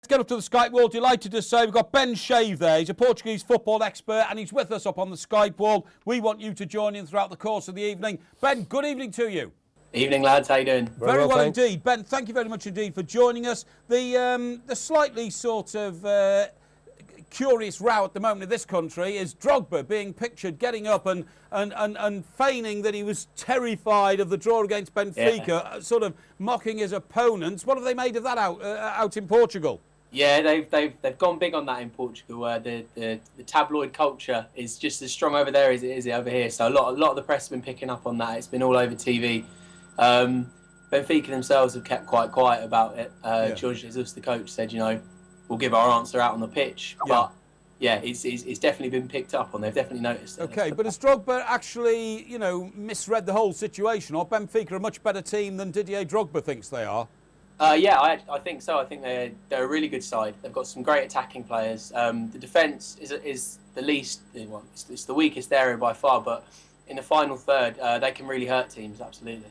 Get up to the Skype wall. Delighted to say we've got Ben Shave there. He's a Portuguese football expert and he's with us up on the Skype wall. We want you to join in throughout the course of the evening. Ben, good evening to you. Evening, lads. How you doing? Very well indeed. Ben, thank you very much indeed for joining us. The slightly sort of curious row at the moment in this country is Drogba being pictured getting up and feigning that he was terrified of the draw against Benfica, sort of mocking his opponents. What have they made of that out in Portugal? Yeah, they've gone big on that in Portugal. The tabloid culture is just as strong over there as it is over here. So a lot of the press have been picking up on that. It's been all over TV. Benfica themselves have kept quite quiet about it. Jorge Jesus, the coach, said, we'll give our answer out on the pitch. But yeah, it's definitely been picked up on. They've definitely noticed it. Okay, but has Drogba actually, misread the whole situation, or Benfica a much better team than Didier Drogba thinks they are? Yeah, I think so. I think they're a really good side. They've got some great attacking players. The defence is the least, well, it's the weakest area by far, but in the final third, they can really hurt teams, absolutely.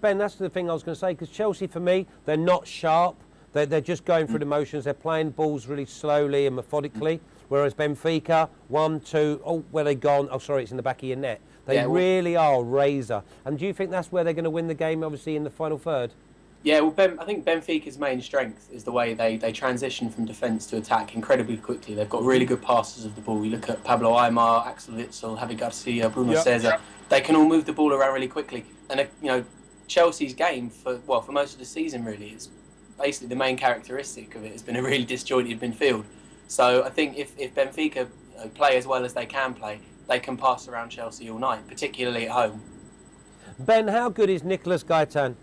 Ben, that's the thing I was going to say, because Chelsea, for me, they're not sharp. They're just going through the motions. They're playing balls really slowly and methodically, whereas Benfica, 1, 2, oh, where they gone? Oh, sorry, it's in the back of your net. They really are razor. And do you think that's where they're going to win the game, obviously, in the final third? Yeah, well, I think Benfica's main strength is the way they transition from defence to attack incredibly quickly. They've got really good passes of the ball. You look at Pablo Aimar, Axel Witsel, Javi Garcia, Bruno Cesar. They can all move the ball around really quickly. And Chelsea's game for most of the season really is basically the main characteristic of it has been a really disjointed midfield. So I think if Benfica play as well as they can play, they can pass around Chelsea all night, particularly at home. Ben, how good is Nicolas Gaitan?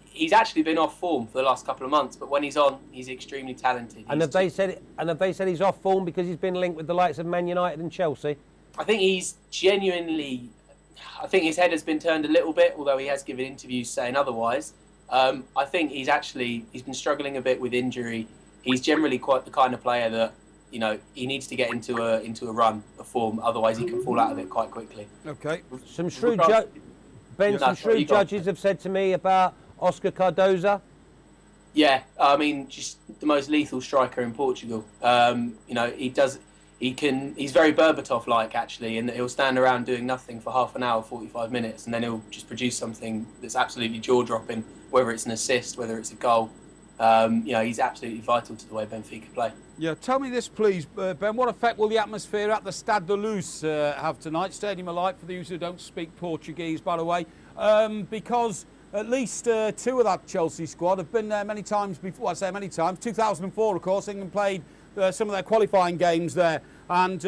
He's actually been off form for the last couple of months, but when he's on, he's extremely talented. And have they said he's off form because he's been linked with the likes of Man United and Chelsea? I think he's genuinely. I think his head has been turned a little bit, although he has given interviews saying otherwise. I think he's been struggling a bit with injury. He's generally quite the kind of player that he needs to get into a run of form, otherwise he can fall out of it quite quickly. Okay. Some shrewd judges have said to me about Oscar Cardoza. Yeah, I mean, just the most lethal striker in Portugal. He's very Berbatov-like, actually, in that he'll stand around doing nothing for half an hour, 45 minutes, and then he'll just produce something that's absolutely jaw-dropping, whether it's an assist, whether it's a goal. He's absolutely vital to the way Benfica play. Yeah, tell me this, please, Ben. What effect will the atmosphere at the Stade de Luz have tonight? Stadium of Light, for those who don't speak Portuguese, by the way, because at least two of that Chelsea squad have been there many times before. I say many times. 2004, of course, England played some of their qualifying games there. And,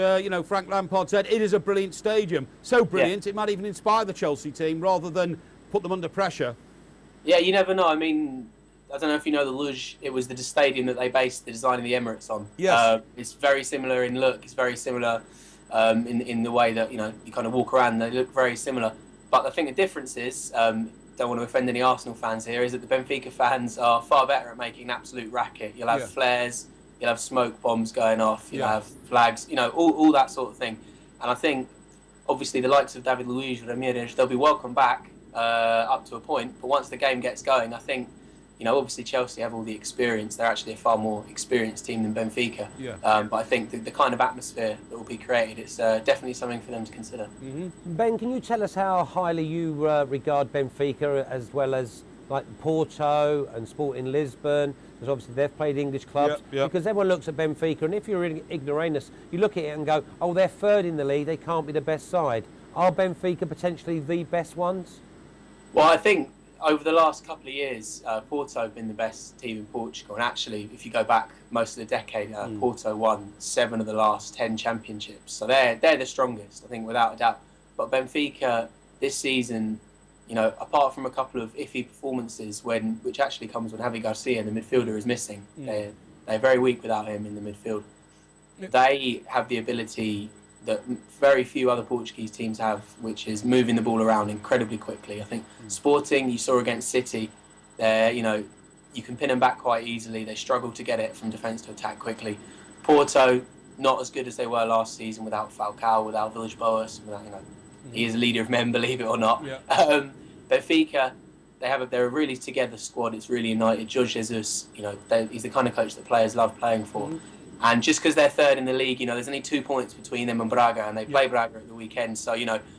Frank Lampard said it is a brilliant stadium. So brilliant, it might even inspire the Chelsea team rather than put them under pressure. Yeah, you never know. I mean, I don't know if you know the Luz. It was the stadium that they based the design of the Emirates on. Yes. It's very similar in look. It's very similar in the way that, you kind of walk around. They look very similar. But I think the difference is, don't want to offend any Arsenal fans here, is that the Benfica fans are far better at making an absolute racket. You'll have flares. You'll have smoke bombs going off, you'll have flags, all that sort of thing. And I think, obviously, the likes of David Luiz, Ramirez, they'll be welcome back up to a point. But once the game gets going, I think, obviously Chelsea have all the experience. They're actually a far more experienced team than Benfica. But I think the kind of atmosphere that will be created, it's definitely something for them to consider. Ben, can you tell us how highly you regard Benfica, as well as like Porto and Sporting Lisbon? Because obviously they've played English clubs. Because everyone looks at Benfica, and if you're an ignoramus, you look at it and go, oh, they're third in the league, they can't be the best side. Are Benfica potentially the best ones? Well, I think over the last couple of years, Porto have been the best team in Portugal. And actually, if you go back most of the decade, Porto won 7 of the last 10 championships. So they're the strongest, I think, without a doubt. But Benfica this season, apart from a couple of iffy performances, which actually comes when Javi Garcia, the midfielder, is missing. They're very weak without him in the midfield. They have the ability that very few other Portuguese teams have, which is moving the ball around incredibly quickly. I think Sporting, you saw against City, you can pin them back quite easily. They struggle to get it from defence to attack quickly. Porto, not as good as they were last season without Falcao, without Villas-Boas, without, he is a leader of men, believe it or not. Benfica, they're a really together squad. It's really united. Jorge Jesus, he's the kind of coach that players love playing for. And just because they're third in the league, there's only 2 points between them and Braga, and they play Braga at the weekend. So,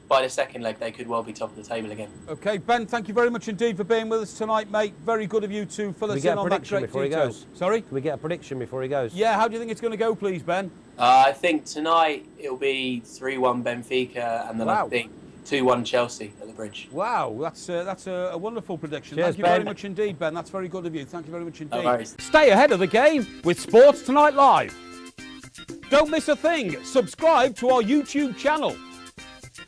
by the second leg, they could well be top of the table again. OK, Ben, thank you very much indeed for being with us tonight, mate. Very good of you to fill us in on that great before he goes? Sorry? Can we get a prediction before he goes? Yeah, how do you think it's going to go, please, Ben? I think tonight it'll be 3-1 Benfica, and then I think 2-1 Chelsea at the Bridge. Wow, that's a wonderful prediction. Cheers, Thank you very much indeed, Ben. That's very good of you. Thank you very much indeed. No worries. Stay ahead of the game with Sports Tonight Live. Don't miss a thing. Subscribe to our YouTube channel.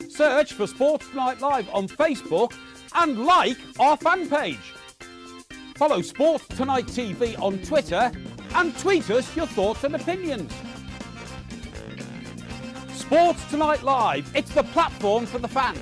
Search for Sports Tonight Live on Facebook and like our fan page. Follow Sports Tonight TV on Twitter and tweet us your thoughts and opinions. Sports Tonight Live, it's the platform for the fans.